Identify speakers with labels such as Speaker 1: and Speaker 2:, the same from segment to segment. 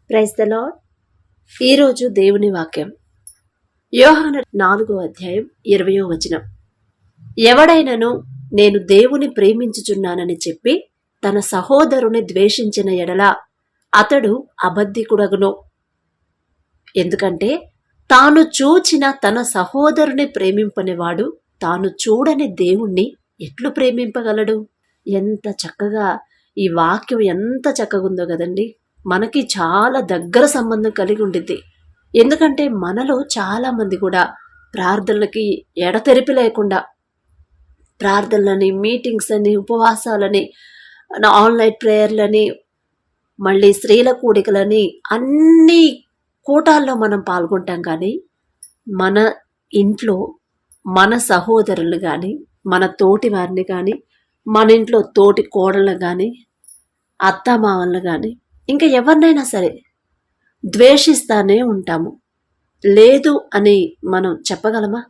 Speaker 1: Praise the lord. ఈరోజు దేవుని వాక్యం యోహాను 4:20. ఎవడైనను నేను దేవుని ప్రేమించుచున్నానని చెప్పి తన సహోదరుని ద్వేషించిన ఎడల అతడు అబద్ధికుడగును. ఎందుకంటే తాను చూచిన తన సహోదరుని ప్రేమింపనివాడు తాను చూడని దేవుణ్ణి ఎట్లు ప్రేమింపగలడు? ఎంత చక్కగా ఈ వాక్యం ఎంత చక్కగా ఉందో కదండి. మనకి చాలా దగ్గర సంబంధం కలిగి ఉండిద్ది. ఎందుకంటే మనలో చాలా మంది కూడా ప్రార్థనలకి ఎడతెరిపి లేకుండా ప్రార్థనలని, మీటింగ్స్ అని, ఉపవాసాలని, ఆన్లైన్ ప్రేయర్లని, మళ్ళీ స్త్రీల కూడికలని, అన్ని కూటాల్లో మనం పాల్గొంటాం. కానీ మన ఇంట్లో మన సహోదరులు కానీ, మన తోటి వారిని కానీ, మన ఇంట్లో తోటి కోడళ్ళు కానీ, అత్తామామలను కానీ, ఇంకా ఎవరినైనా సరే ద్వేషిస్తానే ఉంటాము. లేదు అని మనం చెప్పగలమా?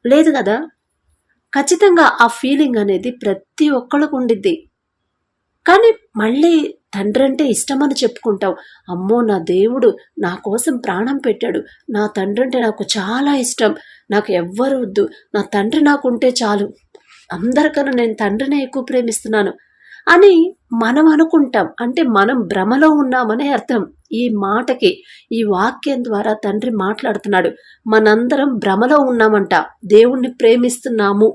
Speaker 1: లేదు కదా. ఖచ్చితంగా ఆ ఫీలింగ్ అనేది ప్రతి ఒక్కళ్ళకు ఉండిద్ది. కానీ మళ్ళీ తండ్రి అంటే ఇష్టమని చెప్పుకుంటావు. అమ్మో, నా దేవుడు నా కోసం ప్రాణం పెట్టాడు, నా తండ్రి అంటే నాకు చాలా ఇష్టం, నాకు ఎవ్వరు వద్దు, నా తండ్రి నాకుంటే చాలు, అందరికన్నా నేను తండ్రినే ఎక్కువ ప్రేమిస్తున్నాను అని మనం అనుకుంటాం. అంటే మనం భ్రమలో ఉన్నామనే అర్థం ఈ మాటకి. ఈ వాక్యం ద్వారా తండ్రి మాట్లాడుతున్నాడు. మనందరం భ్రమలో ఉన్నామంట. దేవుణ్ణి ప్రేమిస్తున్నాము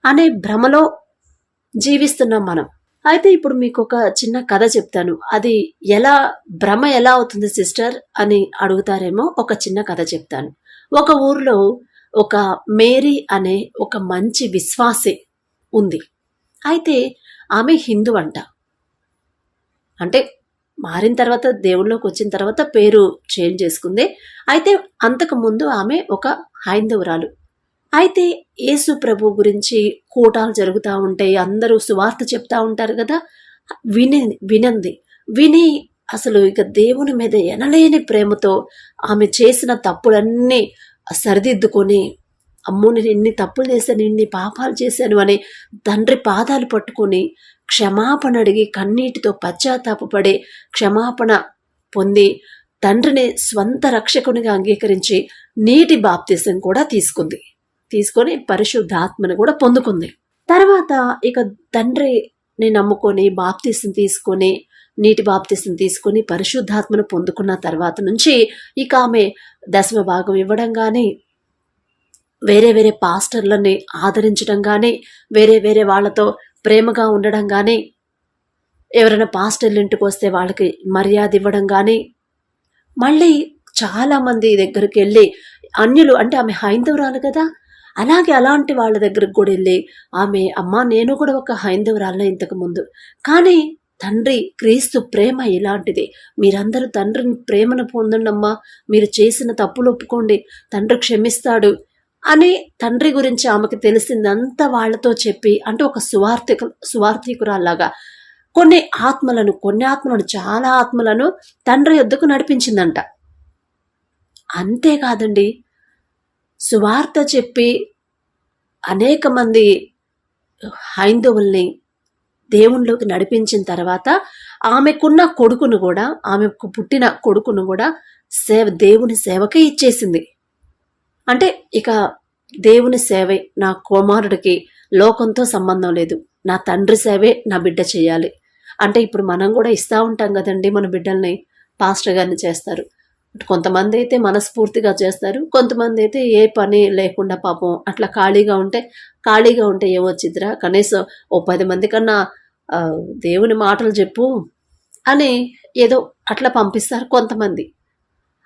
Speaker 1: అనే భ్రమలో జీవిస్తున్నాం మనం. అయితే ఇప్పుడు మీకు ఒక చిన్న కథ చెప్తాను. అది భ్రమ ఎలా అవుతుంది సిస్టర్ అని అడుగుతారేమో. ఒక చిన్న కథ చెప్తాను. ఒక ఊర్లో ఒక మేరీ అనే ఒక మంచి విశ్వాసి ఉంది. అయితే ఆమె హిందూ అంట. అంటే మారిన తర్వాత, దేవుళ్ళలోకి వచ్చిన తర్వాత పేరు చేంజ్ చేసుకుంది. అయితే అంతకు ముందు ఆమె ఒక హైందవురాలు. అయితే యేసు ప్రభు గురించి కూటాలు జరుగుతూ ఉంటాయి, అందరూ సువార్త చెప్తా ఉంటారు కదా. విని అసలు ఇక దేవుని మీద ఎనలేని ప్రేమతో ఆమె చేసిన తప్పులన్నీ సరిదిద్దుకొని, అమ్మో నేను ఇన్ని తప్పులు చేశాను, ఇన్ని పాపాలు చేశాను అని తండ్రి పాదాలు పట్టుకొని క్షమాపణ అడిగి కన్నీటితో పశ్చాత్తాపపడి క్షమాపణ పొంది తండ్రిని స్వంత రక్షకునిగా అంగీకరించి నీటి బాప్తిసం కూడా తీసుకొని పరిశుద్ధాత్మను కూడా పొందుకుంది. తర్వాత ఇక తండ్రిని నమ్ముకొని బాప్తిసం తీసుకొని, నీటి బాప్తిసం తీసుకొని పరిశుద్ధాత్మను పొందుకున్న తర్వాత నుంచి ఇక ఆమె దశమ భాగం ఇవ్వడం కానీ, వేరే వేరే పాస్టర్లని ఆదరించడం కానీ, వేరే వాళ్ళతో ప్రేమగా ఉండడం కానీ, ఎవరైనా పాస్టర్లు ఇంటికి వస్తే వాళ్ళకి మర్యాద ఇవ్వడం కానీ, మళ్ళీ చాలామంది దగ్గరికి వెళ్ళి అన్యులు, అంటే ఆమె హైందవురాలు కదా, అలాంటి వాళ్ళ దగ్గరకు కూడా వెళ్ళి ఆమె, అమ్మా నేను కూడా ఒక హైందవురాలనే ఇంతకు ముందు, కానీ తండ్రి క్రీస్తు ప్రేమ ఇలాంటిది, మీరందరూ తండ్రిని ప్రేమను పొందండి అమ్మా, మీరు చేసిన తప్పులు ఒప్పుకోండి, తండ్రి క్షమిస్తాడు అని తండ్రి గురించి ఆమెకు తెలిసిందంతా వాళ్ళతో చెప్పి, అంటే ఒక సువార్థికురాల్లాగా కొన్ని ఆత్మలను చాలా ఆత్మలను తండ్రి యొద్దకు నడిపించిందంట. అంతేకాదండి, సువార్త చెప్పి అనేక మంది హైందవుల్ని దేవునిలోకి నడిపించిన తర్వాత ఆమెకున్న కొడుకును కూడా, ఆమెకు పుట్టిన కొడుకును కూడా దేవుని సేవకే ఇచ్చేసింది. అంటే ఇక దేవుని సేవే నా కుమారుడికి, లోకంతో సంబంధం లేదు, నా తండ్రి సేవే నా బిడ్డ చేయాలి అంటే, ఇప్పుడు మనం కూడా ఇస్తూ ఉంటాం కదండి మన బిడ్డల్ని. పాస్టర్ గారిని చేస్తారు, కొంతమంది అయితే మనస్ఫూర్తిగా చేస్తారు, కొంతమంది అయితే ఏ పని లేకుండా పాపం అట్లా ఖాళీగా ఉంటే ఏమొచ్చిద్దిరా, కనీసం ఓ 10 మంది కన్నా దేవుని మాటలు చెప్పు అని ఏదో అట్లా పంపిస్తారు కొంతమంది.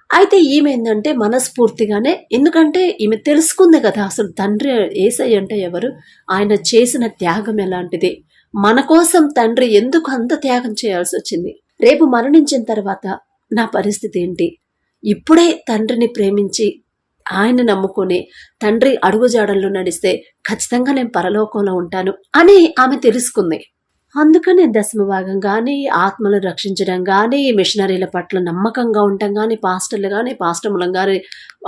Speaker 1: అయితే ఈమె ఏంటంటే మనస్ఫూర్తిగానే, ఎందుకంటే ఈమె తెలుసుకుంది కదా అసలు తండ్రి యేసయ్య అంటే ఎవరు, ఆయన చేసిన త్యాగం ఎలాంటిది, మన కోసం తండ్రి ఎందుకు అంత త్యాగం చేయాల్సి వచ్చింది, రేపు మరణించిన తర్వాత నా పరిస్థితి ఏంటి, ఇప్పుడే తండ్రిని ప్రేమించి ఆయన నమ్ముకొని తండ్రి అడుగుజాడల్లో నడిస్తే ఖచ్చితంగా నేను పరలోకంలో ఉంటాను అని ఆమె తెలుసుకుంది. అందుకనే దశమ భాగం కానీ, ఆత్మలను రక్షించడం కానీ, మిషనరీల పట్ల నమ్మకంగా ఉండటం కానీ, పాస్టర్లు కానీ, పాస్టర్ములం కానీ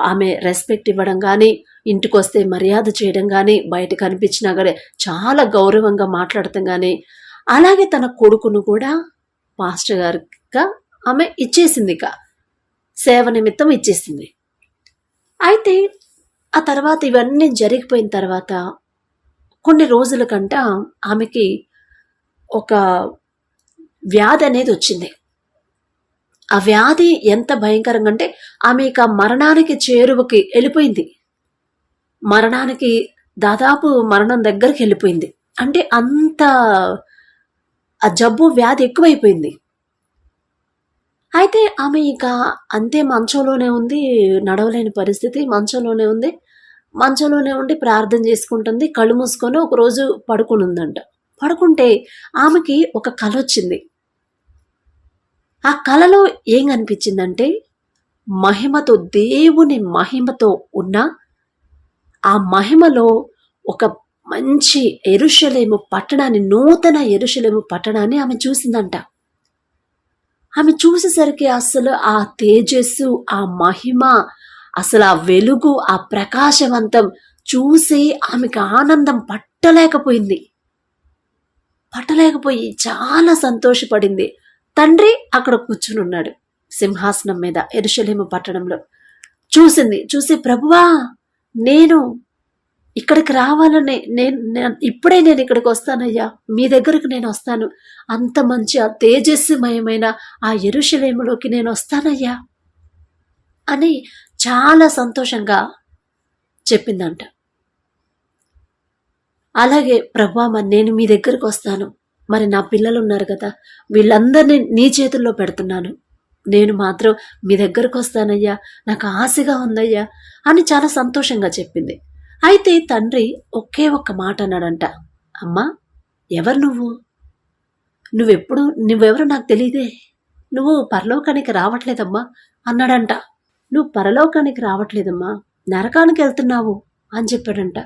Speaker 1: ఆమె రెస్పెక్ట్ ఇవ్వడం కానీ, ఇంటికి వస్తే మర్యాద చేయడం కానీ, బయట కనిపించినా కానీ చాలా గౌరవంగా మాట్లాడటం కానీ, అలాగే తన కొడుకును కూడా పాస్టర్ గారిగా ఆమె ఇచ్చేసింది, ఇక సేవ నిమిత్తం ఇచ్చేసింది. అయితే ఆ తర్వాత ఇవన్నీ జరిగిపోయిన తర్వాత కొన్ని రోజుల కంట ఆమెకి ఒక వ్యాధి అనేది వచ్చింది. ఆ వ్యాధి ఎంత భయంకరంగా అంటే ఆమె ఇక మరణానికి చేరువకి వెళ్ళిపోయింది. మరణానికి దాదాపు మరణం దగ్గరికి వెళ్ళిపోయింది. అంటే అంత ఆ జబ్బు వ్యాధి ఎక్కువైపోయింది. అయితే ఆమె ఇక అంతే మంచంలోనే ఉంది, నడవలేని పరిస్థితి, మంచంలోనే ఉండి ప్రార్థన చేసుకుంటుంది. కళ్ళు మూసుకొని ఒకరోజు పడుకుని ఉందంట. పడుకుంటే ఆమెకి ఒక కల వచ్చింది. ఆ కలలో ఏం కనిపించిందంటే మహిమతో, దేవుని మహిమతో ఉన్న ఆ మహిమలో ఒక మంచి యెరూషలేము పట్టణాన్ని, నూతన యెరూషలేము పట్టణాన్ని ఆమె చూసిందంట. ఆమె చూసేసరికి అసలు ఆ తేజస్సు, ఆ మహిమ, అసలు ఆ వెలుగు, ఆ ప్రకాశవంతం చూసి ఆమెకు ఆనందం పట్టలేకపోయి చాలా సంతోషపడింది. తండ్రి అక్కడ కూర్చుని ఉన్నాడు సింహాసనం మీద యెరూషలేము పట్టణంలో. చూసి ప్రభువా, నేను ఇక్కడికి రావాలని ఇప్పుడే నేను ఇక్కడికి వస్తానయ్యా, మీ దగ్గరకు నేను వస్తాను, అంత మంచి ఆ తేజస్సుమయమైన ఆ యెరూషలేములోకి నేను వస్తానయ్యా అని చాలా సంతోషంగా చెప్పిందంట. అలాగే ప్రభువా, మరి నేను మీ దగ్గరకు వస్తాను, మరి నా పిల్లలు ఉన్నారు కదా, వీళ్ళందరినీ నీ చేతుల్లో పెడుతున్నాను, నేను మాత్రం మీ దగ్గరకు వస్తానయ్యా, నాకు ఆశగా ఉందయ్యా అని చాలా సంతోషంగా చెప్పింది. అయితే తండ్రి ఒకే ఒక్క మాట అన్నాడంట, అమ్మా, ఎవరు నువ్వెవరు నాకు తెలియదే, నువ్వు పరలోకానికి రావట్లేదమ్మా అన్నాడంట. నువ్వు పరలోకానికి రావట్లేదమ్మా, నరకానికి వెళ్తున్నావు అని చెప్పాడంట.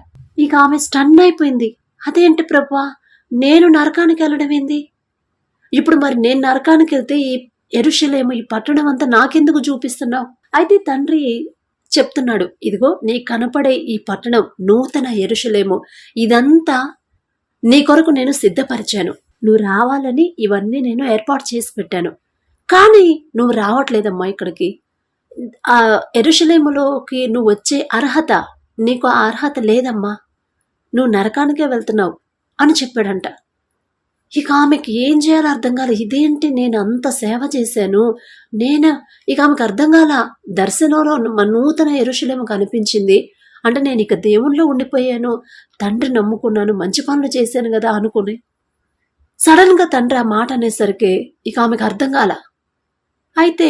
Speaker 1: ఇక ఆమె స్టన్ అయిపోయింది. అదేంటి ప్రభువా, నేను నరకానికి వెళ్ళడం ఏంది? ఇప్పుడు మరి నేను నరకానికి వెళ్తే ఈ యెరూషలేము, ఈ పట్టణం అంతా నాకెందుకు చూపిస్తున్నావు? అయితే తండ్రి చెప్తున్నాడు, ఇదిగో నీ కనపడే ఈ పట్టణం నూతన యెరూషలేము, ఇదంతా నీ కొరకు నేను సిద్ధపరిచాను, నువ్వు రావాలని ఇవన్నీ నేను ఏర్పాటు చేసి పెట్టాను, కానీ నువ్వు రావట్లేదమ్మా ఇక్కడికి. ఆ యెరూషలేములోకి నువ్వు వచ్చే అర్హత, నీకు ఆ అర్హత లేదమ్మా, నువ్వు నరకానికే వెళ్తున్నావు అని చెప్పాడంట. ఇక ఆమెకి ఏం చేయాలో అర్థం కాలే. ఇదేంటి, నేను అంత సేవ చేశాను, ఇక ఆమెకు అర్థం కాల. దర్శనంలో నూతన యెరూషలేము కనిపించింది అంటే నేను ఇక దేవుణ్ణిలో ఉండిపోయాను, తండ్రి నమ్ముకున్నాను, మంచి పనులు చేశాను కదా అనుకుని, సడన్ గా తండ్రి ఆ మాట అనేసరికి ఇక ఆమెకు అర్థం కాల. అయితే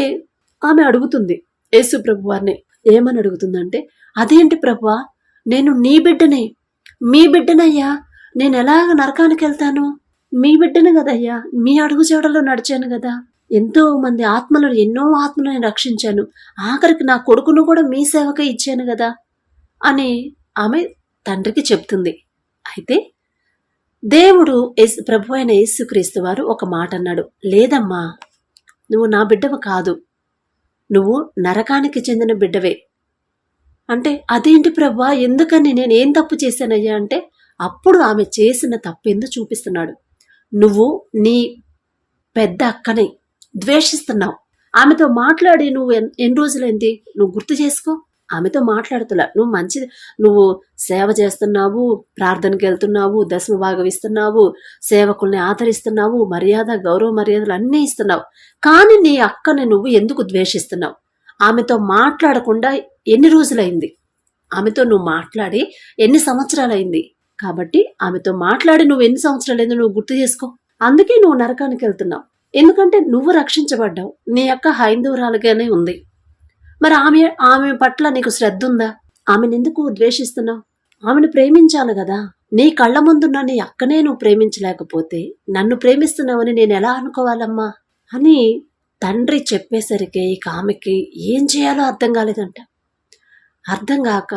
Speaker 1: ఆమె అడుగుతుంది యేసు ప్రభు వారిని. ఏమని అడుగుతుందంటే, అదేంటి ప్రభువా, నేను నీ బిడ్డనే, మీ బిడ్డనయ్యా, నేను ఎలాగ నరకానికి వెళ్తాను? మీ బిడ్డను కదయ్యా, మీ అడుగు జాడలో నడిచాను కదా, ఎన్నో ఆత్మలను రక్షించాను, ఆఖరికి నా కొడుకును కూడా మీ సేవకే ఇచ్చాను కదా అని ఆమె తండ్రికి చెప్తుంది. అయితే దేవుడు ప్రభు అయిన యేసుక్రీస్తు వారు ఒక మాట అన్నాడు, లేదమ్మా, నువ్వు నా బిడ్డవు కాదు, నువ్వు నరకానికి చెందిన బిడ్డవే. అంటే అదేంటి ప్రభువా, ఎందుకని, నేను ఏం తప్పు చేశానయ్యా అంటే, అప్పుడు ఆమె చేసిన తప్పెందు చూపిస్తున్నాడు. నువ్వు నీ పెద్ద అక్కని ద్వేషిస్తున్నావు, ఆమెతో మాట్లాడి నువ్వు ఎన్ని రోజులైంది, నువ్వు గుర్తు చేసుకో. ఆమెతో మాట్లాడుతున్నా, నువ్వు సేవ చేస్తున్నావు, ప్రార్థనకి వెళ్తున్నావు, దశమ భాగం ఇస్తున్నావు, సేవకుల్ని ఆదరిస్తున్నావు, గౌరవ మర్యాదలు అన్నీ ఇస్తున్నావు, కానీ నీ అక్కని నువ్వు ఎందుకు ద్వేషిస్తున్నావు? ఆమెతో మాట్లాడకుండా ఎన్ని రోజులైంది? ఆమెతో నువ్వు మాట్లాడి ఎన్ని సంవత్సరాలైంది? కాబట్టి ఆమెతో మాట్లాడి నువ్వు ఎన్ని సంవత్సరాలైందో నువ్వు గుర్తు చేసుకో. అందుకే నువ్వు నరకానికి వెళ్తున్నావు, ఎందుకంటే నువ్వు రక్షించబడ్డావు, నీ అక్క హైందవురాలుగానే ఉంది, మరి ఆమె పట్ల నీకు శ్రద్ధ ఉందా? ఆమెను ఎందుకు ద్వేషిస్తున్నావు? ఆమెను ప్రేమించాలి కదా. నీ కళ్ళ ముందున్న నీ అక్కనే నువ్వు ప్రేమించలేకపోతే నన్ను ప్రేమిస్తున్నావని నేను ఎలా అనుకోవాలమ్మా అని తండ్రి చెప్పేసరికి ఇక ఆమెకి ఏం చేయాలో అర్థం కాలేదంట. అర్థం కాక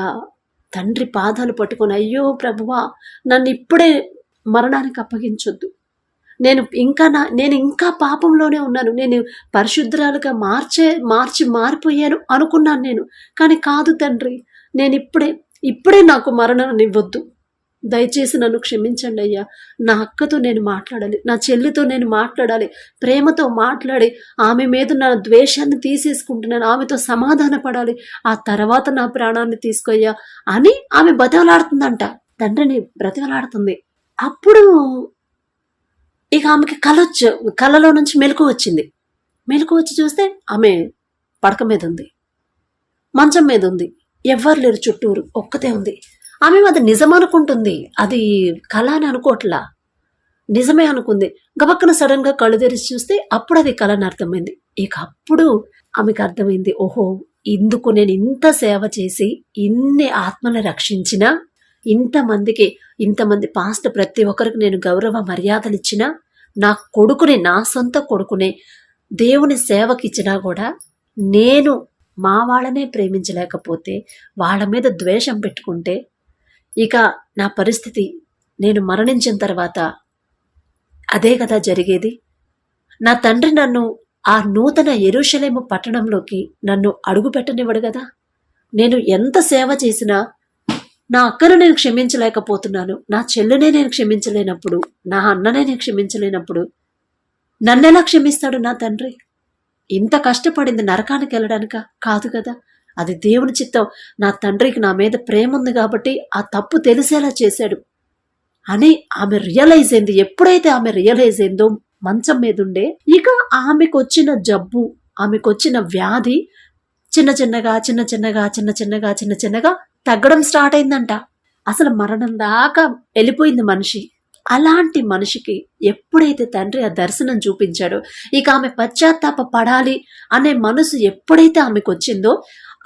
Speaker 1: తండ్రి పాదాలు పట్టుకొని, అయ్యో ప్రభువా, నన్ను ఇప్పుడే మరణానికి అప్పగించొద్దు, నేను ఇంకా పాపంలోనే ఉన్నాను, నేను పరిశుద్ధురాలుగా మారిపోయాను అనుకున్నాను నేను, కానీ కాదు తండ్రి, నేను ఇప్పుడే నాకు మరణాన్ని ఇవ్వద్దు, దయచేసి నన్ను క్షమించండి అయ్యా. నా అక్కతో నేను మాట్లాడాలి, నా చెల్లితో నేను మాట్లాడాలి, ప్రేమతో మాట్లాడి ఆమె మీద నా ద్వేషాన్ని తీసేసుకుంటున్నాను, ఆమెతో సమాధాన పడాలి, ఆ తర్వాత నా ప్రాణాన్ని తీసుకోయ్యా అని ఆమె బతిమలాడుతుందంట. తండ్రిని బ్రతిమలాడుతుంది. అప్పుడు ఇక ఆమెకి కలలో నుంచి మెలకు వచ్చింది. మెలకు వచ్చి చూస్తే ఆమె పడక మీద ఉంది, మంచం మీద ఉంది, ఎవ్వరు లేరు చుట్టూరు, ఒక్కతే ఉంది. ఆమె అది నిజం అనుకుంటుంది, అది కళ అని అనుకోవట్లా, నిజమే అనుకుంది. గబక్కన సడన్ గా కళ్ళు తెరిచి చూస్తే అప్పుడు అది కళ అని అర్థమైంది. ఇక అప్పుడు ఆమెకు అర్థమైంది, ఓహో, ఇందుకు నేను ఇంత సేవ చేసి ఇన్ని ఆత్మలను రక్షించినా, ఇంతమంది పాస్ట్ ప్రతి ఒక్కరికి నేను గౌరవ మర్యాదలు ఇచ్చినా, నా కొడుకుని, నా సొంత కొడుకునే దేవుని సేవకిచ్చినా కూడా నేను మా వాళ్ళనే ప్రేమించలేకపోతే, వాళ్ళ మీద ద్వేషం పెట్టుకుంటే ఇక నా పరిస్థితి నేను మరణించిన తర్వాత అదే కదా జరిగేది. నా తండ్రి నన్ను ఆ నూతన యెరూషలేము పట్టణంలోకి నన్ను అడుగు పెట్టనివ్వడు కదా. నేను ఎంత సేవ చేసినా నా అక్కను నేను క్షమించలేకపోతున్నాను, నా చెల్లినే నేను క్షమించలేనప్పుడు, నా అన్ననే నేను క్షమించలేనప్పుడు నన్నెలా క్షమిస్తాడు నా తండ్రి? ఇంత కష్టపడింది నరకానికి వెళ్ళడానిక కాదు కదా. అది దేవుని చిత్తం. నా తండ్రికి నా మీద ప్రేమ ఉంది కాబట్టి ఆ తప్పు తెలిసేలా చేశాడు అని ఆమె రియలైజ్ అయింది. ఎప్పుడైతే ఆమె రియలైజ్ అయిందో మంచం మీద ఉండే, ఇక ఆమెకు వచ్చిన జబ్బు, ఆమెకు వచ్చిన వ్యాధి చిన్న చిన్నగా తగ్గడం స్టార్ట్ అయిందంట. అసలు మరణం దాకా వెళ్ళిపోయింది మనిషి. అలాంటి మనిషికి ఎప్పుడైతే తండ్రి ఆ దర్శనం చూపించాడో, ఇక ఆమె పశ్చాత్తాప పడాలి అనే మనసు ఎప్పుడైతే ఆమెకు వచ్చిందో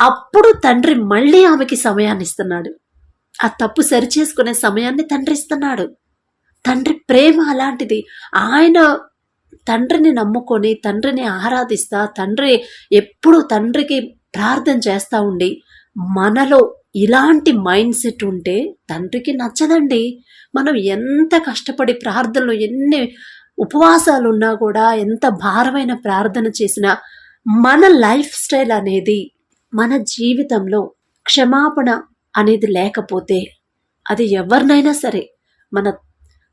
Speaker 1: అప్పుడు తండ్రి మళ్ళీ ఆమెకి సమయాన్ని ఇస్తున్నాడు. ఆ తప్పు సరిచేసుకునే సమయాన్ని తండ్రి ఇస్తున్నాడు. తండ్రి ప్రేమ అలాంటిది. ఆయన తండ్రిని నమ్ముకొని, తండ్రిని ఆరాధిస్తా, తండ్రి ఎప్పుడు తండ్రికి ప్రార్థన చేస్తా ఉండి, మనలో ఇలాంటి మైండ్ సెట్ ఉంటే తండ్రికి నచ్చదండి. మనం ఎంత కష్టపడి ప్రార్థనలు, ఎన్ని ఉపవాసాలు ఉన్నా కూడా, ఎంత భారమైన ప్రార్థన చేసినా మన లైఫ్ స్టైల్ అనేది, మన జీవితంలో క్షమాపణ అనేది లేకపోతే అది ఎవరినైనా సరే, మన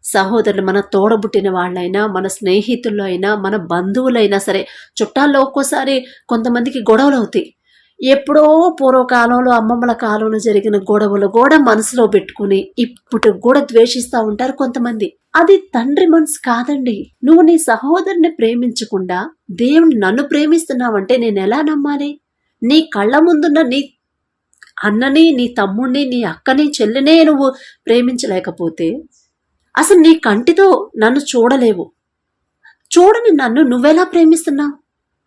Speaker 1: సహోదరులు, మన తోడబుట్టిన వాళ్ళైనా, మన స్నేహితుల్లో అయినా, మన బంధువులైనా సరే, చుట్టాల్లో ఒక్కోసారి కొంతమందికి గొడవలు అవుతాయి. ఎప్పుడో పూర్వకాలంలో అమ్మమ్మల కాలంలో జరిగిన గొడవలు కూడా మనసులో పెట్టుకుని ఇప్పుడు కూడా ద్వేషిస్తూ ఉంటారు కొంతమంది. అది తండ్రి మనసు కాదండి. నువ్వు నీ సహోదరుని ప్రేమించకుండా దేవుని నన్ను ప్రేమిస్తున్నావంటే నేను ఎలా నమ్మాలి? నీ కళ్ళ ముందున్న నీ అన్నని, నీ తమ్ముడిని, నీ అక్కని, చెల్లినే నువ్వు ప్రేమించలేకపోతే అసలు నీ కంటితో నన్ను చూడలేవు. చూడని నన్ను నువ్వెలా ప్రేమిస్తున్నావు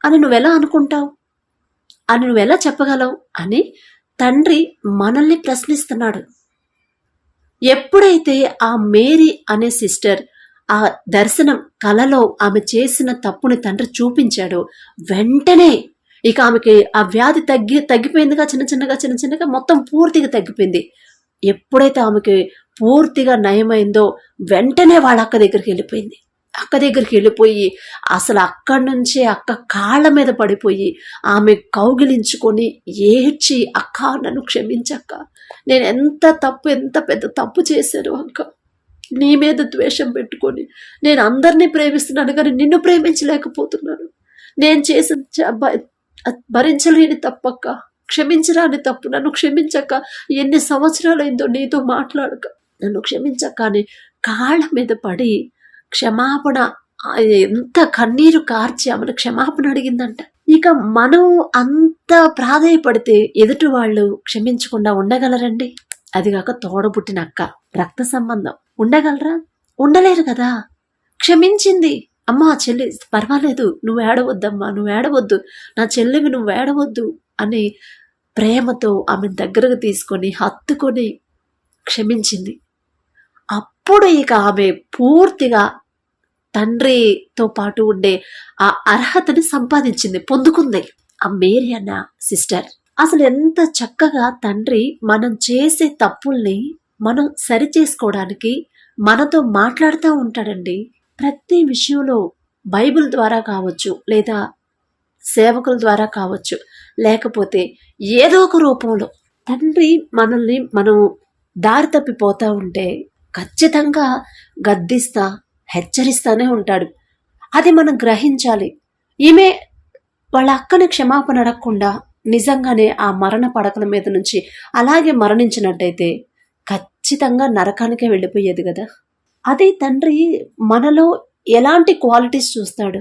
Speaker 1: అని నువ్వెలా అనుకుంటావు అని నువ్వెలా చెప్పగలవు అని తండ్రి మనల్ని ప్రశ్నిస్తున్నాడు. ఎప్పుడైతే ఆ మేరీ అనే సిస్టర్ ఆ దర్శనం కలలో ఆమె చేసిన తప్పుని తండ్రి చూపించాడో, వెంటనే ఇక ఆమెకి ఆ వ్యాధి తగ్గిపోయిందిగా, చిన్నగా మొత్తం పూర్తిగా తగ్గిపోయింది. ఎప్పుడైతే ఆమెకి పూర్తిగా నయమైందో వెంటనే వాళ్ళ అక్క దగ్గరికి వెళ్ళిపోయింది. అక్క దగ్గరికి వెళ్ళిపోయి అసలు అక్కడి నుంచే అక్క కాళ్ళ మీద పడిపోయి ఆమె కౌగిలించుకొని ఏడ్చి, అక్క నన్ను క్షమించక్క, నేను ఎంత పెద్ద తప్పు చేశాను అక్క, నీ మీద ద్వేషం పెట్టుకొని నేను అందరినీ ప్రేమిస్తున్నాను కానీ నిన్ను ప్రేమించలేకపోతున్నాను, నేను చేసిన భరించలేని తప్పక్క, క్షమించరాని తప్పు, నన్ను క్షమించక్క, ఎన్ని సంవత్సరాలైందో నీతో మాట్లాడక, నన్ను క్షమించక్క అని కాళ్ళ మీద పడి క్షమాపణ, ఎంత కన్నీరు కార్చి ఆమెను క్షమాపణ అడిగిందంట. ఇక మనం అంత ప్రాధేయపడితే ఎదుటి వాళ్ళు క్షమించకుండా ఉండగలరండి? అదిగాక తోడబుట్టిన అక్క, రక్త సంబంధం, ఉండగలరా? ఉండలేరు కదా. క్షమించింది. అమ్మా చెల్లి పర్వాలేదు, నువ్వు ఏడవద్దమ్మా, నువ్వు ఏడవద్దు, నా చెల్లివి నువ్వు ఏడవద్దు అని ప్రేమతో ఆమె దగ్గరకు తీసుకొని హత్తుకొని క్షమించింది. అప్పుడు ఇక ఆమె పూర్తిగా తండ్రితో పాటు ఉండే ఆ అర్హతని సంపాదించింది, పొందుకుంది ఆ మేరీ అన్న సిస్టర్. అసలు ఎంత చక్కగా తండ్రి మనం చేసే తప్పుల్ని మనం సరి చేసుకోవడానికి మనతో మాట్లాడుతూ ఉంటాడండి. ప్రతి విషయంలో బైబిల్ ద్వారా కావచ్చు, లేదా సేవకుల ద్వారా కావచ్చు, లేకపోతే ఏదో ఒక రూపంలో తండ్రి మనం దారి తప్పిపోతూ ఉంటే ఖచ్చితంగా గద్దిస్తా, హెచ్చరిస్తానే ఉంటాడు. అది మనం గ్రహించాలి. ఈమె వాళ్ళ అక్కని క్షమాపణ అడగకుండా నిజంగానే ఆ మరణ పడకల మీద నుంచి అలాగే మరణించినట్టయితే ఖచ్చితంగా నరకానికే వెళ్ళిపోయేది కదా. అదే తండ్రి మనలో ఎలాంటి క్వాలిటీస్ చూస్తాడు,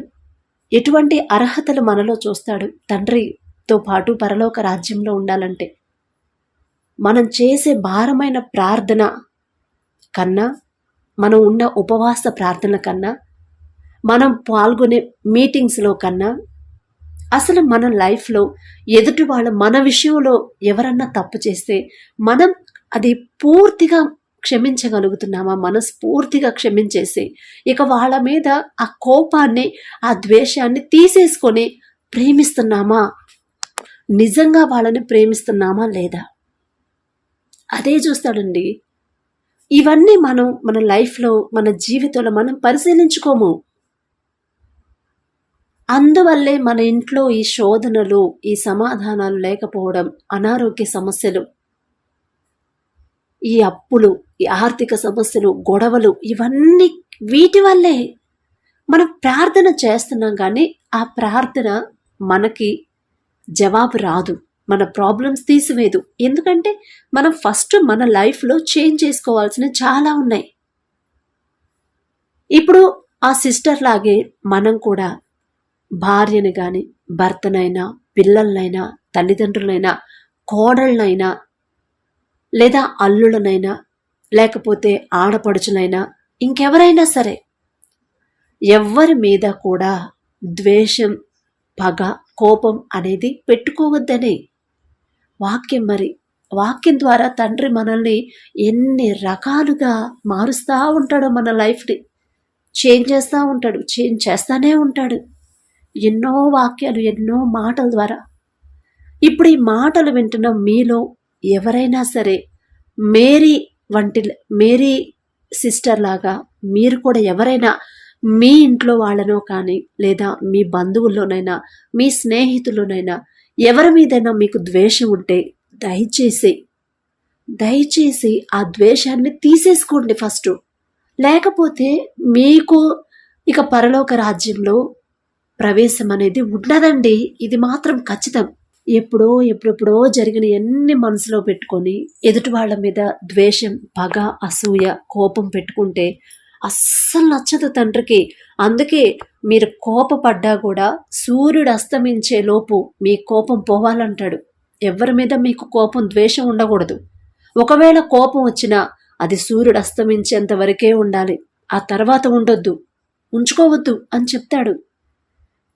Speaker 1: ఎటువంటి అర్హతలు మనలో చూస్తాడు తండ్రితో పాటు పరలోక రాజ్యంలో ఉండాలంటే. మనం చేసే భారమైన ప్రార్థన కన్నా, మనం ఉన్న ఉపవాస ప్రార్థన కన్నా, మనం పాల్గొనే మీటింగ్స్లో కన్నా, అసలు మన లైఫ్లో ఎదుటి వాళ్ళు మన విషయంలో ఎవరన్నా తప్పు చేస్తే మనం అది పూర్తిగా క్షమించగలుగుతున్నామా, మనస్ఫూర్తిగా క్షమించేసి ఇక వాళ్ళ మీద ఆ కోపాన్ని, ఆ ద్వేషాన్ని తీసేసుకొని ప్రేమిస్తున్నామా, నిజంగా వాళ్ళని ప్రేమిస్తున్నామా లేదా, అదే చూస్తాడండి. ఇవన్నీ మనం మన లైఫ్లో, మన జీవితంలో మనం పరిశీలించుకోము. అందువల్లే మన ఇంట్లో ఈ శోధనలు, ఈ సమాధానాలు లేకపోవడం, అనారోగ్య సమస్యలు, ఈ అప్పులు, ఈ ఆర్థిక సమస్యలు, గొడవలు, ఇవన్నీ వీటి వల్లే. మనం ప్రార్థన చేస్తున్నాం కానీ ఆ ప్రార్థన మనకి జవాబు రాదు, మన ప్రాబ్లమ్స్ తీసివేదు. ఎందుకంటే మనం ఫస్ట్ మన లైఫ్లో చేంజ్ చేసుకోవాల్సినవి చాలా ఉన్నాయి. ఇప్పుడు ఆ సిస్టర్ లాగే మనం కూడా భార్యని కానీ, భర్తనైనా, పిల్లలనైనా, తల్లిదండ్రులైనా, కోడళ్ళనైనా, లేదా అల్లులనైనా, లేకపోతే ఆడపడుచులైనా, ఇంకెవరైనా సరే ఎవ్వరి మీద కూడా ద్వేషం, పగ, కోపం అనేది పెట్టుకోవద్దనే వాక్యం. మరి వాక్యం ద్వారా తండ్రి మనల్ని ఎన్ని రకాలుగా మారుస్తూ ఉంటాడో, మన లైఫ్ని చేంజ్ చేస్తూ ఉంటాడు, చేంజ్ చేస్తూనే ఉంటాడు. ఎన్నో వాక్యాలు, ఎన్నో మాటల ద్వారా. ఇప్పుడు ఈ మాటలు వింటున్న మీలో ఎవరైనా సరే మేరీ సిస్టర్ లాగా మీరు కూడా ఎవరైనా మీ ఇంట్లో వాళ్ళనో కానీ, లేదా మీ బంధువుల్లోనైనా, మీ స్నేహితుల్లోనైనా ఎవరి మీదైనా మీకు ద్వేషం ఉంటే దయచేసి ఆ ద్వేషాన్ని తీసేసుకోండి ఫస్ట్. లేకపోతే మీకు ఇక పరలోక రాజ్యంలో ప్రవేశం అనేది ఉండదండి. ఇది మాత్రం ఖచ్చితం. ఎప్పుడెప్పుడో జరిగిన ఎన్ని మనసులో పెట్టుకొని ఎదుటి వాళ్ళ మీద ద్వేషం, పగ, అసూయ, కోపం పెట్టుకుంటే అస్సలు నచ్చదు తండ్రికి. అందుకే మీరు కోపపడ్డా కూడా సూర్యుడు అస్తమించే లోపు మీ కోపం పోవాలంటాడు. ఎవరి మీద మీకు కోపం, ద్వేషం ఉండకూడదు. ఒకవేళ కోపం వచ్చినా అది సూర్యుడు అస్తమించేంత వరకే ఉండాలి, ఆ తర్వాత ఉండొద్దు, ఉంచుకోవద్దు అని చెప్తాడు.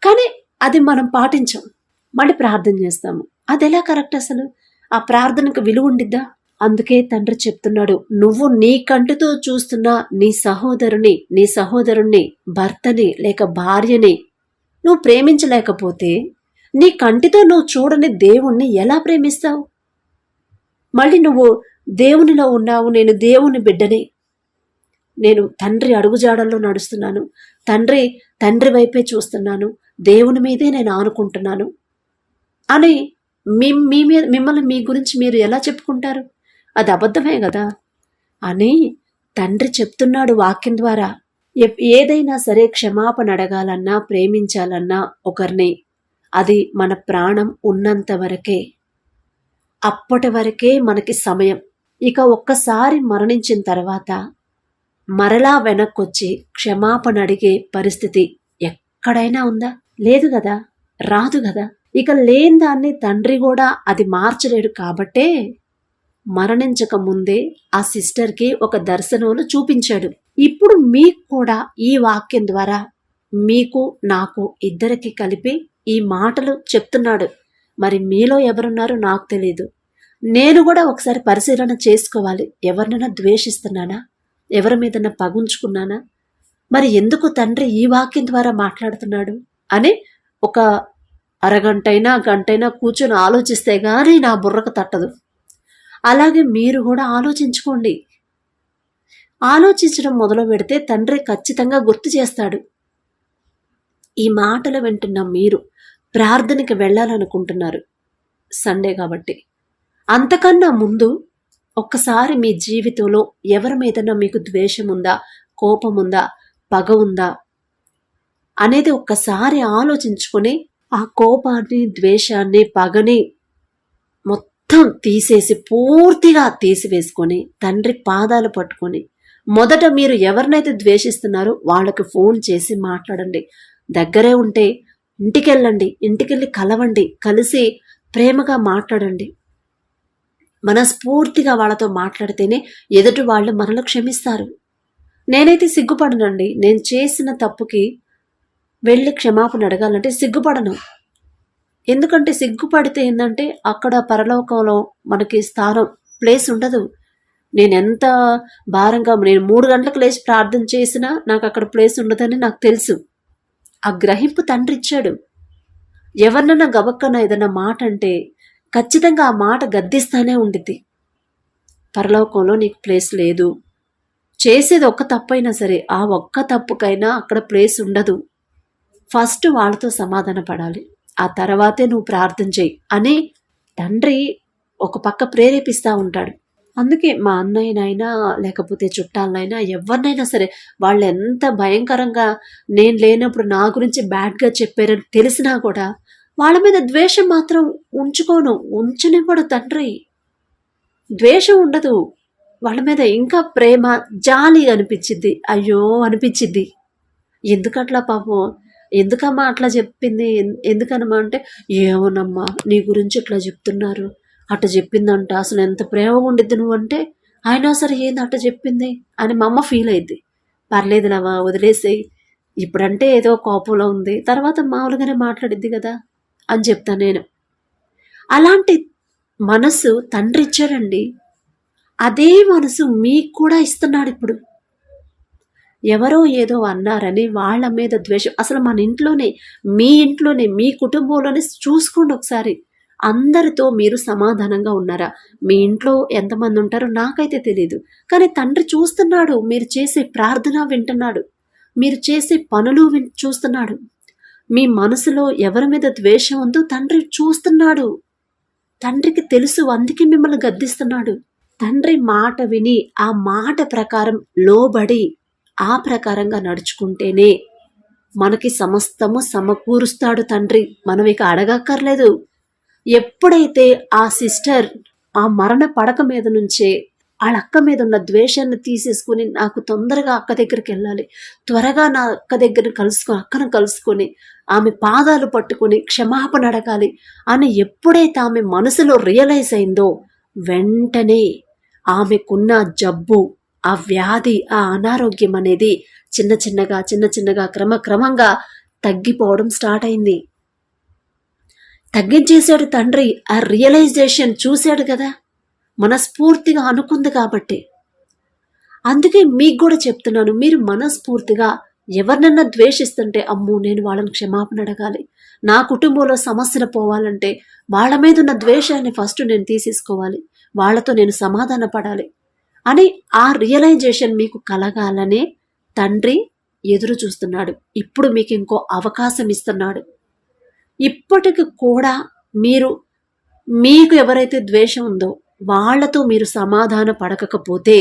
Speaker 1: కానీ అది మనం పాటించాం, మళ్ళీ ప్రార్థన చేస్తాము. అది ఎలా కరెక్ట్? అసలు ఆ ప్రార్థనకు విలువ ఉండిద్దా? అందుకే తండ్రి చెప్తున్నాడు, నువ్వు నీ కంటితో చూస్తున్న నీ సహోదరుణ్ణి, భర్తని లేక భార్యని నువ్వు ప్రేమించలేకపోతే నీ కంటితో నువ్వు చూడని దేవుణ్ణి ఎలా ప్రేమిస్తావు? మళ్ళీ నువ్వు దేవునిలో ఉన్నావు, నేను దేవుని బిడ్డని, నేను తండ్రి అడుగుజాడల్లో నడుస్తున్నాను, తండ్రి వైపే చూస్తున్నాను, దేవుని మీదే నేను ఆనుకుంటున్నాను అని మిమ్మల్ని మీ గురించి మీరు ఎలా చెప్పుకుంటారు? అది అబద్ధమే కదా అని తండ్రి చెప్తున్నాడు వాక్యం ద్వారా. ఏదైనా సరే క్షమాపణ అడగాలన్నా, ప్రేమించాలన్నా ఒకరిని, అది మన ప్రాణం ఉన్నంత వరకే, అప్పటి వరకే మనకి సమయం. ఇక ఒక్కసారి మరణించిన తర్వాత మరలా వెనక్కొచ్చి క్షమాపణ అడిగే పరిస్థితి ఎక్కడైనా ఉందా? లేదు కదా, రాదు కదా. ఇక లేని దాన్ని తండ్రి కూడా అది మార్చలేడు. కాబట్టే మరణించక ముందే ఆ సిస్టర్కి ఒక దర్శనంలో చూపించాడు. ఇప్పుడు మీకు కూడా ఈ వాక్యం ద్వారా మీకు, నాకు, ఇద్దరికి కలిపి ఈ మాటలు చెప్తున్నాడు. మరి మీలో ఎవరున్నారో నాకు తెలియదు. నేను కూడా ఒకసారి పరిశీలన చేసుకోవాలి. ఎవరినైనా ద్వేషిస్తున్నానా? ఎవరి మీదన్నా పగుంచుకున్నానా? మరి ఎందుకు తండ్రి ఈ వాక్యం ద్వారా మాట్లాడుతున్నాడు అని ఒక అరగంటైనా, గంటైనా కూర్చొని ఆలోచిస్తే గానీ నా బుర్రకు తట్టదు. అలాగే మీరు కూడా ఆలోచించుకోండి. ఆలోచించడం మొదలు పెడితే తండ్రి ఖచ్చితంగా గుర్తు చేస్తాడు. ఈ మాటలు వింటున్న మీరు ప్రార్థనకి వెళ్ళాలనుకుంటున్నారు, సండే కాబట్టి. అంతకన్నా ముందు ఒక్కసారి మీ జీవితంలో ఎవరి మీదన్నా మీకు ద్వేషం ఉందా, కోపం ఉందా, పగ ఉందా అనేది ఒక్కసారి ఆలోచించుకొని ఆ కోపాన్ని, ద్వేషాన్ని, పగని మొత్తం తీసేసి పూర్తిగా తీసివేసుకొని తండ్రి పాదాలు పట్టుకొని మొదట మీరు ఎవరినైతే ద్వేషిస్తున్నారో వాళ్ళకి ఫోన్ చేసి మాట్లాడండి. దగ్గరే ఉంటే ఇంటికెళ్ళండి, ఇంటికెళ్ళి కలవండి, కలిసి ప్రేమగా మాట్లాడండి. మనస్ఫూర్తిగా వాళ్ళతో మాట్లాడితేనే ఎదుటి వాళ్ళు మనలో క్షమిస్తారు. నేనైతే సిగ్గుపడనండి. నేను చేసిన తప్పుకి వెళ్ళి క్షమాపణ అడగాలంటే సిగ్గుపడను. ఎందుకంటే సిగ్గుపడితే ఏంటంటే అక్కడ పరలోకంలో మనకి స్థానం, ప్లేస్ ఉండదు. నేనెంత భారంగా నేను 3 గంటలకు లేచి ప్రార్థన చేసినా నాకు అక్కడ ప్లేస్ ఉండదని నాకు తెలుసు. ఆ గ్రహింపు తండ్రి ఇచ్చాడు. ఎవరినన్నా గబక్కన ఏదన్నా మాట అంటే ఖచ్చితంగా ఆ మాట గద్దిస్తానే ఉండిద్ది. పరలోకంలో నీకు ప్లేస్ లేదు. చేసేది ఒక్క తప్పైనా సరే ఆ ఒక్క తప్పుకైనా అక్కడ ప్లేస్ ఉండదు. ఫస్ట్ వాళ్ళతో సమాధాన పడాలి, ఆ తర్వాతే నువ్వు ప్రార్థన చేయి అని తండ్రి ఒక పక్క ప్రేరేపిస్తూ ఉంటాడు. అందుకే మా అన్నయ్యనైనా లేకపోతే చుట్టాలనైనా ఎవరినైనా సరే వాళ్ళు ఎంత భయంకరంగా నేను లేనప్పుడు నా గురించి బ్యాడ్గా చెప్పారని తెలిసినా కూడా వాళ్ళ మీద ద్వేషం మాత్రం ఉంచనివ్వడు తండ్రి. ద్వేషం ఉండదు వాళ్ళ మీద, ఇంకా ప్రేమ, జాలి అనిపించిద్ది. అయ్యో అనిపించిద్ది, ఎందుకట్లా పాపం, ఎందుకమ్మా అట్లా చెప్పింది, ఎందుకనమ్మా అంటే ఏమోనమ్మా నీ గురించి ఇట్లా చెప్తున్నారు, అట్ట చెప్పిందంట, అసలు ఎంత ప్రేమ ఉండిద్ది నువ్వంటే, అయినా సరే ఏంది అట్ట చెప్పింది అని మా అమ్మ ఫీల్ అయింది. పర్లేదులమ్మా వదిలేసేయి, ఇప్పుడంటే ఏదో కోపంలో ఉంది, తర్వాత మామూలుగానే మాట్లాడిద్ది కదా అని చెప్తాను నేను. అలాంటి మనసు తండ్రి ఇచ్చాడండి. అదే మనసు మీకు కూడా ఇస్తున్నాడు ఇప్పుడు. ఎవరో ఏదో అన్నారని వాళ్ళ మీద ద్వేషం, అసలు మన ఇంట్లోనే, మీ ఇంట్లోనే, మీ కుటుంబంలోనే చూసుకోండి ఒకసారి. అందరితో మీరు సమాధానంగా ఉన్నారా? మీ ఇంట్లో ఎంతమంది ఉంటారో నాకైతే తెలియదు, కానీ తండ్రి చూస్తున్నాడు. మీరు చేసే ప్రార్థన వింటున్నాడు, మీరు చేసే పనులు చూస్తున్నాడు. మీ మనసులో ఎవరి మీద ద్వేషం ఉందో తండ్రి చూస్తున్నాడు. తండ్రికి తెలుసు, అందుకే మిమ్మల్ని గద్దిస్తున్నాడు. తండ్రి మాట విని ఆ మాట ప్రకారం లోబడి ఆ ప్రకారంగా నడుచుకుంటేనే మనకి సమస్తము సమకూరుస్తాడు తండ్రి. మనం ఇక అడగక్కర్లేదు. ఎప్పుడైతే ఆ సిస్టర్ ఆ మరణ పడక మీద నుంచే వాళ్ళ అక్క మీద ఉన్న ద్వేషాన్ని తీసేసుకుని నాకు తొందరగా అక్క దగ్గరికి వెళ్ళాలి, త్వరగా నా అక్క దగ్గర అక్కను కలుసుకొని ఆమె పాదాలు పట్టుకొని క్షమాపణ అడగాలి అని ఎప్పుడైతే ఆమె మనసులో రియలైజ్ అయిందో వెంటనే ఆమెకున్న జబ్బు, ఆ వ్యాధి, ఆ అనారోగ్యం అనేది చిన్న చిన్నగా క్రమక్రమంగా తగ్గిపోవడం స్టార్ట్ అయింది. తగ్గించేశాడు తండ్రి. ఆ రియలైజేషన్ చూశాడు కదా, మనస్ఫూర్తిగా అనుకుంది కాబట్టి. అందుకే మీకు కూడా చెప్తున్నాను, మీరు మనస్ఫూర్తిగా ఎవరినన్నా ద్వేషిస్తుంటే అమ్మో నేను వాళ్ళని క్షమాపణ అడగాలి, నా కుటుంబంలో సమస్యలు పోవాలంటే వాళ్ళ మీద ఉన్న ద్వేషాన్ని ఫస్ట్ నేను తీసేసుకోవాలి, వాళ్ళతో నేను సమాధాన పడాలి అని ఆ రియలైజేషన్ మీకు కలగాలనే తండ్రి ఎదురు చూస్తున్నాడు. ఇప్పుడు మీకు ఇంకో అవకాశం ఇస్తున్నాడు. ఇప్పటికి కూడా మీకు ఎవరైతే ద్వేషం ఉందో వాళ్లతో మీరు సమాధాన పడకపోతే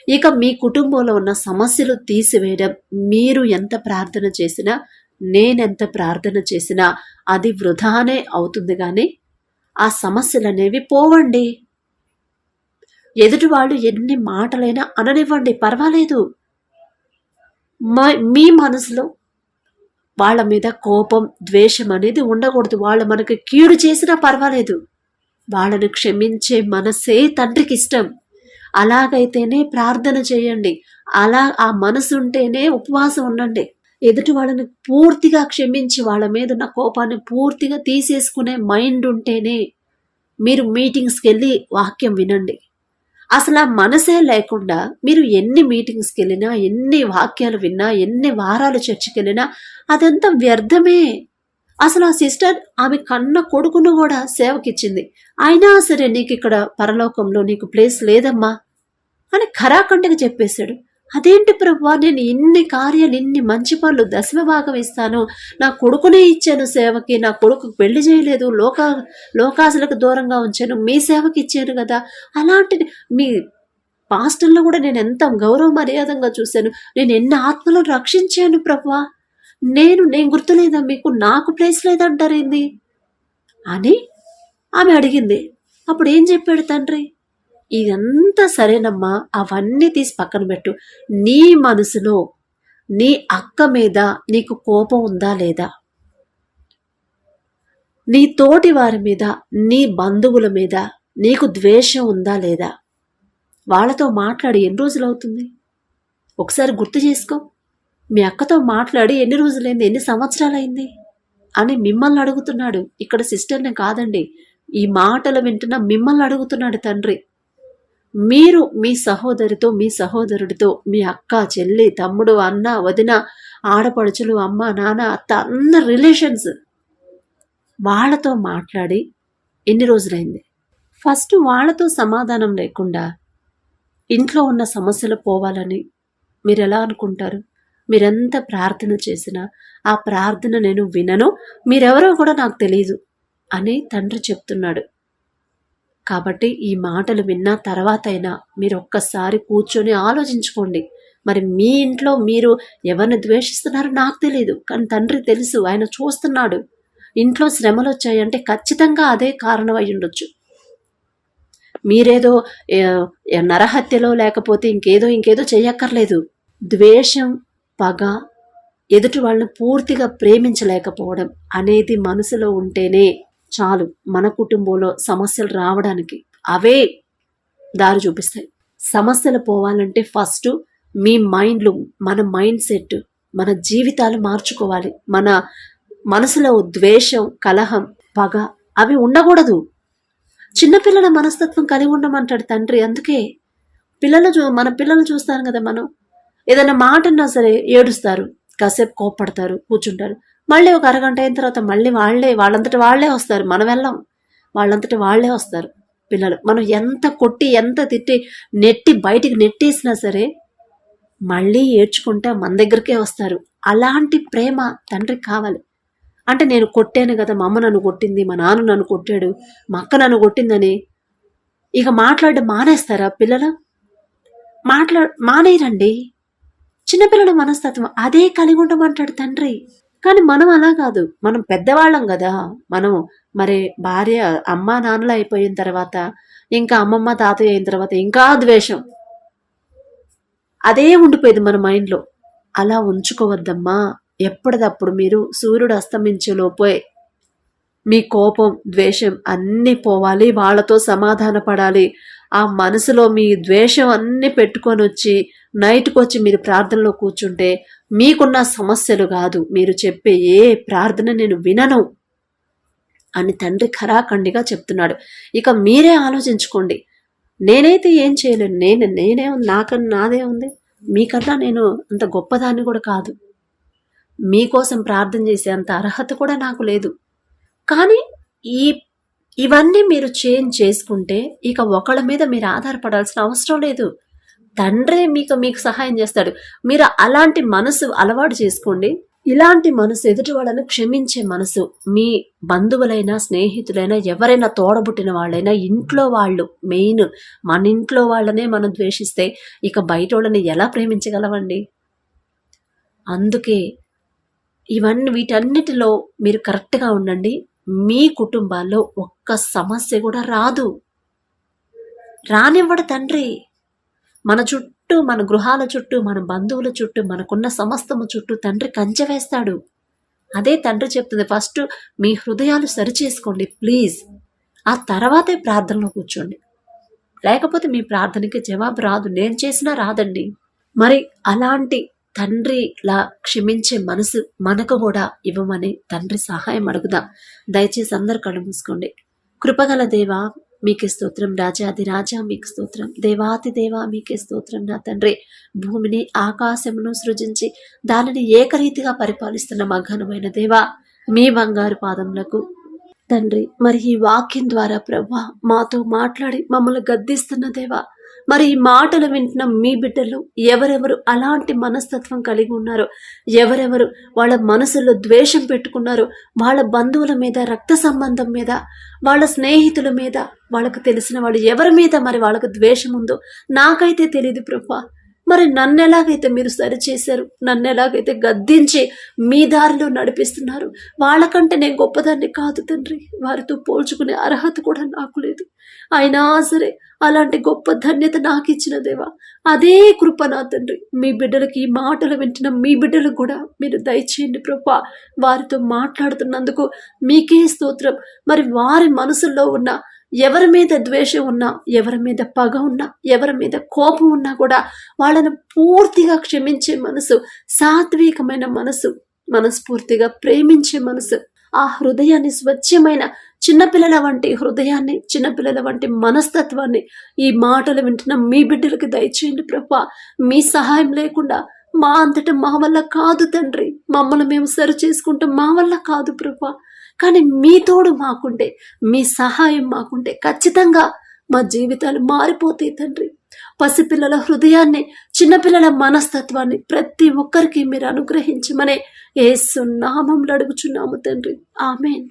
Speaker 1: ఇక మీ కుటుంబంలో ఉన్న సమస్యలు తీసివేయడం, మీరు ఎంత ప్రార్థన చేసినా, నేనెంత ప్రార్థన చేసినా అది వృధానే అవుతుంది. కానీ ఆ సమస్యలు అనేవి పోవండి. ఎదుటి వాళ్ళు ఎన్ని మాటలైనా అననివ్వండి, పర్వాలేదు. మీ మనసులో వాళ్ళ మీద కోపం, ద్వేషం అనేది ఉండకూడదు. వాళ్ళు మనకి కీడు చేసినా పర్వాలేదు, వాళ్ళని క్షమించే మనసే తండ్రికి ఇష్టం. అలాగైతేనే ప్రార్థన చేయండి, అలా ఆ మనసు ఉంటేనే ఉపవాసం ఉండండి. ఎదుటి వాళ్ళని పూర్తిగా క్షమించి వాళ్ళ మీద ఉన్న కోపాన్ని పూర్తిగా తీసేసుకునే మైండ్ ఉంటేనే మీరు మీటింగ్స్కి వెళ్ళి వాక్యం వినండి. అసలు ఆ మనసే లేకుండా మీరు ఎన్ని మీటింగ్స్కి వెళ్ళినా, ఎన్ని వాక్యాలు విన్నా, ఎన్ని వారాలు చర్చికి వెళ్ళినా అదంతా వ్యర్థమే. అసలు ఆ సిస్టర్ ఆమె కన్న కొడుకును కూడా సేవకిచ్చింది, అయినా సరే నీకు ఇక్కడ పరలోకంలో నీకు ప్లేస్ లేదమ్మా అని ఖరాఖండిగా చెప్పేశాడు. అదేంటి ప్రభువా, నేను ఇన్ని కార్యాలు, ఇన్ని మంచి పనులు, దశమ భాగం ఇస్తాను, నా కొడుకునే ఇచ్చాను సేవకి, నా కొడుకు పెళ్లి చేయలేదు, లోకాసులకు దూరంగా ఉంచాను, మీ సేవకి ఇచ్చాను కదా, అలాంటిది మీ పాస్టర్లో కూడా నేను ఎంత గౌరవ మర్యాదంగా చూశాను, నేను ఎన్ని ఆత్మలను రక్షించాను ప్రభువా, నేను గుర్తులేదా మీకు, నాకు ప్లేస్ లేదంటారేంది అని ఆమె అడిగింది. అప్పుడు ఏం చెప్పాడు తండ్రి, ఇదంతా సరేనమ్మా, అవన్నీ తీసి పక్కన పెట్టు, నీ మనసులో నీ అక్క మీద నీకు కోపం ఉందా లేదా, నీ తోటి వారి మీద, నీ బంధువుల మీద నీకు ద్వేషం ఉందా లేదా, వాళ్ళతో మాట్లాడి ఎన్ని రోజులు అవుతుంది, ఒకసారి గుర్తు చేసుకో. మీ అక్కతో మాట్లాడి ఎన్ని రోజులైంది, ఎన్ని సంవత్సరాలైంది అని మిమ్మల్ని అడుగుతున్నాడు. ఇక్కడ సిస్టర్ని కాదండి, ఈ మాటలు వింటున్న మిమ్మల్ని అడుగుతున్నాడు తండ్రి. మీరు మీ సహోదరితో, మీ సహోదరుడితో, మీ అక్క, చెల్లి, తమ్ముడు, అన్న, వదిన, ఆడపడుచులు, అమ్మ, నాన్న, అత్త, అందరు రిలేషన్స్, వాళ్ళతో మాట్లాడి ఎన్ని రోజులైంది. ఫస్ట్ వాళ్ళతో సమాధానం లేకుండా ఇంట్లో ఉన్న సమస్యలు పోవాలని మీరు ఎలా అనుకుంటారు? మీరెంత ప్రార్థన చేసినా ఆ ప్రార్థన నేను వినను, మీరెవరో కూడా నాకు తెలియదు అని తండ్రి చెప్తున్నాడు. కాబట్టి ఈ మాటలు విన్న తర్వాత అయినా మీరు ఒక్కసారి కూర్చొని ఆలోచించుకోండి. మరి మీ ఇంట్లో మీరు ఎవరిని ద్వేషిస్తున్నారో నాకు తెలియదు, కానీ తండ్రి తెలుసు, ఆయన చూస్తున్నాడు. ఇంట్లో శ్రమలు వచ్చాయంటే ఖచ్చితంగా అదే కారణం అయి ఉండొచ్చు. మీరేదో నరహత్యలో లేకపోతే ఇంకేదో చేయక్కర్లేదు. ద్వేషం, పగ, ఎదుటి వాళ్ళని పూర్తిగా ప్రేమించలేకపోవడం అనేది మనసులో ఉంటేనే చాలు మన కుటుంబంలో సమస్యలు రావడానికి. అవే దారి చూపిస్తాయి. సమస్యలు పోవాలంటే ఫస్ట్ మీ మైండ్లు, మన మైండ్ సెట్, మన జీవితాలు మార్చుకోవాలి. మన మనసులో ద్వేషం, కలహం, పగ అవి ఉండకూడదు. చిన్నపిల్లల మనస్తత్వం కలిగి ఉండమంటాడు తండ్రి. అందుకే మన పిల్లలు చూస్తాను కదా, మనం ఏదైనా మాట అన్నా సరే ఏడుస్తారు, కాసేపు కోప్పడతారు, కూర్చుంటారు. మళ్ళీ ఒక అరగంట అయిన తర్వాత మళ్ళీ వాళ్ళంతట వాళ్ళే వస్తారు. మనం వెళ్ళాం, వాళ్ళంతట వాళ్ళే వస్తారు పిల్లలు. మనం ఎంత కొట్టి, ఎంత తిట్టి, నెట్టి బయటికి నెట్టేసినా సరే మళ్ళీ ఏడ్చుకుంటా మన దగ్గరికే వస్తారు. అలాంటి ప్రేమ తండ్రికి కావాలి. అంటే నేను కొట్టాను కదా, మా అమ్మ నన్ను కొట్టింది, మా నాన్న నన్ను కొట్టాడు, మా అక్క నన్ను కొట్టిందని ఇక మాట్లాడడం మానేస్తారా పిల్లలు? మానేయరండి. చిన్నపిల్లల మనస్తత్వం అదే కలిగి ఉండమంటాడు తండ్రి. కానీ మనం అలా కాదు, మనం పెద్దవాళ్ళం కదా. మనం మరి భార్య, అమ్మ, నాన్నలు అయిపోయిన తర్వాత, ఇంకా అమ్మమ్మ, తాతయ్య అయిన తర్వాత ఇంకా ద్వేషం అదే ఉండిపోయింది మన మైండ్లో. అలా ఉంచుకోవద్దమ్మా. ఎప్పటిదప్పుడు మీరు సూర్యుడు అస్తమించేలోపే మీ కోపం, ద్వేషం అన్నీ పోవాలి. వాళ్ళతో సమాధాన పడాలి. ఆ మనసులో మీ ద్వేషం అన్నీ పెట్టుకొని వచ్చి నైట్కి వచ్చి మీరు ప్రార్థనలో కూర్చుంటే మీకున్న సమస్యలు కాదు, మీరు చెప్పే ఏ ప్రార్థన నేను వినను అని తండ్రి ఖరాఖండిగా చెప్తున్నాడు. ఇక మీరే ఆలోచించుకోండి. నేనైతే ఏం చేయలేను, నేనే నాదే ఉంది. మీకన్నా నేను అంత గొప్పదాన్ని కూడా కాదు. మీకోసం ప్రార్థన చేసే అంత అర్హత కూడా నాకు లేదు. కానీ ఇవన్నీ మీరు చేంజ్ చేసుకుంటే ఇక ఒకళ్ళ మీద మీరు ఆధారపడాల్సిన అవసరం లేదు. తండ్రే మీకు సహాయం చేస్తాడు. మీరు అలాంటి మనసు అలవాటు చేసుకోండి. ఇలాంటి మనసు, ఎదుటి వాళ్ళని క్షమించే మనసు, మీ బంధువులైనా, స్నేహితులైనా, ఎవరైనా తోడబుట్టిన వాళ్ళైనా, ఇంట్లో వాళ్ళు మెయిన్, మన ఇంట్లో వాళ్ళనే మనం ద్వేషిస్తే ఇక బయట వాళ్ళని ఎలా ప్రేమించగలవండి? అందుకే వీటన్నిటిలో మీరు కరెక్ట్గా ఉండండి. మీ కుటుంబాల్లో ఒక్క సమస్య కూడా రానివ్వడు తండ్రి. మన చుట్టూ, మన గృహాల చుట్టూ, మన బంధువుల చుట్టూ, మనకున్న సమస్తము చుట్టూ తండ్రి కంచె వేస్తాడు. అదే తండ్రి చెప్తుంది. ఫస్ట్ మీ హృదయాలు సరిచేసుకోండి ప్లీజ్, ఆ తర్వాతే ప్రార్థనలో కూర్చోండి. లేకపోతే మీ ప్రార్థనకి జవాబు రాదు, నేను చేసినా రాదండి. మరి అలాంటి తండ్రిలా క్షమించే మనసు మనకు కూడా ఇవ్వమని తండ్రి సహాయం అడుగుదాం. దయచేసి అందరు కళ్ళు మూసుకోండి. కృపగల దేవా మీకే స్తోత్రం, రాజాది రాజా మీకు స్తోత్రం, దేవాతి దేవా మీకే స్తోత్రం. నా తండ్రి, భూమిని ఆకాశమును సృజించి దానిని ఏకరీతిగా పరిపాలిస్తున్న మా ఘనమైన దేవా, మీ బంగారు పాదములకు తండ్రి, మరి ఈ వాక్యం ద్వారా ప్రభువా మాతో మాట్లాడి మమ్మల్ని గద్దిస్తున్న దేవా, మరి ఈ మాటలు వింటున్న మీ బిడ్డలు ఎవరెవరు అలాంటి మనస్తత్వం కలిగి ఉన్నారో, ఎవరెవరు వాళ్ళ మనసులో ద్వేషం పెట్టుకున్నారో, వాళ్ళ బంధువుల మీద, రక్త సంబంధం మీద, వాళ్ళ స్నేహితుల మీద, వాళ్ళకు తెలిసిన వాళ్ళు ఎవరి మీద మరి వాళ్ళకు ద్వేషం ఉందో నాకైతే తెలియదు ప్రభా. మరి నన్ను ఎలాగైతే మీరు సరిచేశారు, నన్ను ఎలాగైతే గద్దించి మీ దారిలో నడిపిస్తున్నారు, వాళ్ళకంటే నేను గొప్పదాన్ని కాదు తండ్రి. వారితో పోల్చుకునే అర్హత కూడా నాకు లేదు. అయినా సరే అలాంటి గొప్ప ధన్యత నాకు ఇచ్చిన దేవా, అదే కృప నా తండ్రి మీ బిడ్డలకి, ఈ మాటలు వింటున్న మీ బిడ్డలకు కూడా మీరు దయచేయండి ప్రభా. వారితో మాట్లాడుతున్నందుకు మీకే స్తోత్రం. మరి వారి మనసుల్లో ఉన్న ఎవరి మీద ద్వేషం ఉన్నా, ఎవరి మీద పగ ఉన్నా, ఎవరి మీద కోపం ఉన్నా కూడా వాళ్ళను పూర్తిగా క్షమించే మనసు, సాత్వికమైన మనసు, మనస్ఫూర్తిగా ప్రేమించే మనసు, ఆ హృదయాన్ని, స్వచ్ఛమైన చిన్నపిల్లల వంటి హృదయాన్ని, చిన్నపిల్లల వంటి మనస్తత్వాన్ని ఈ మాటలు వింటున్న మీ బిడ్డలకు దయచేయండి ప్రభా. మీ సహాయం లేకుండా మా అంతటా మా వల్ల కాదు తండ్రి. మమ్మల్ని మేము సరి చేసుకుంటాం, మా వల్ల కాదు ప్రభా. కానీ మీ తోడు మాకుంటే, మీ సహాయం మాకుంటే ఖచ్చితంగా మా జీవితాలు మారిపోతాయి తండ్రి. పసిపిల్లల హృదయాన్ని, చిన్నపిల్లల మనస్తత్వాన్ని ప్రతి ఒక్కరికి మీరు అనుగ్రహించమనే యేసు నామములో అడుగుచున్నాము తండ్రి. ఆమేన్.